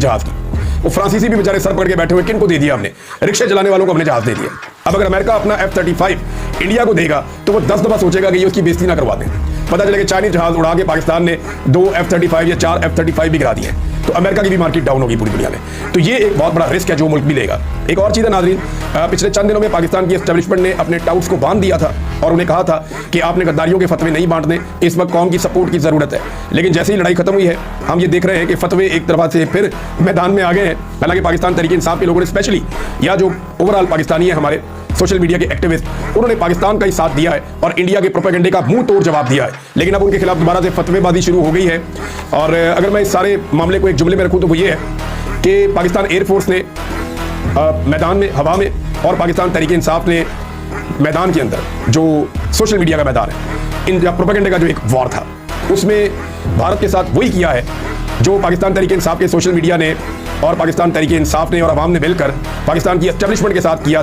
जहाज की। वो फ्रांसीसी भी बेचारे सर पकड़ के बैठे हुए, किन को दे दिया हमने? रिक्शे चलाने वालों को हमने जहाज दे दिया। अब अगर अमेरिका अपना F-35 इंडिया को देगा तो वो 10 दफा सोचेगा कि ये उसकी बेइज्जती ना करवा दें। पता चलेगा चाइनीज जहाज उड़ा के पाकिस्तान ने 2 F-35 या 4 F-35 भी गिरा दिए, तो अमेरिका की भी मार्केट डाउन होगी पूरी दुनिया में। तो ये एक बहुत बड़ा रिस्क है जो मुल्क भी लेगा। एक और चीज़ है नाज़रीन, पिछले चंद दिनों में पाकिस्तान की एस्टेब्लिशमेंट ने अपने टाउट्स को बांध दिया था और उन्हें कहा था कि आपने गद्दारियों के फतवे नहीं बांटने, इस वक्त कौम की सपोर्ट की ज़रूरत है। लेकिन जैसे ही लड़ाई खत्म हुई है, हम ये देख रहे हैं कि फतवे एक तरफा से फिर मैदान में आ गए हैं। हालांकि पाकिस्तान तहरीक इंसाफ के लोगों ने स्पेशली, या जो ओवरऑल पाकिस्तानी है हमारे सोशल मीडिया के एक्टिविस्ट, उन्होंने पाकिस्तान का ही साथ दिया है और इंडिया के प्रोपेगेंडे का मुंह तोड़ जवाब दिया है। लेकिन अब उनके खिलाफ दोबारा से फतवेबाजी शुरू हो गई है। और अगर मैं इस सारे मामले को एक जुमले में रखूं तो वो ये है कि पाकिस्तान एयरफोर्स ने मैदान में, हवा में, और पाकिस्तान तहरीक इंसाफ ने मैदान के अंदर, जो सोशल मीडिया का मैदान है, इन प्रोपेगेंडे का जो एक वॉर था, उसमें भारत के साथ वही किया है जो पाकिस्तान तहरीक इंसाफ के सोशल मीडिया ने और पाकिस्तान तहरीक इंसाफ ने और अवाम ने मिलकर पाकिस्तान की एस्टेब्लिशमेंट के साथ किया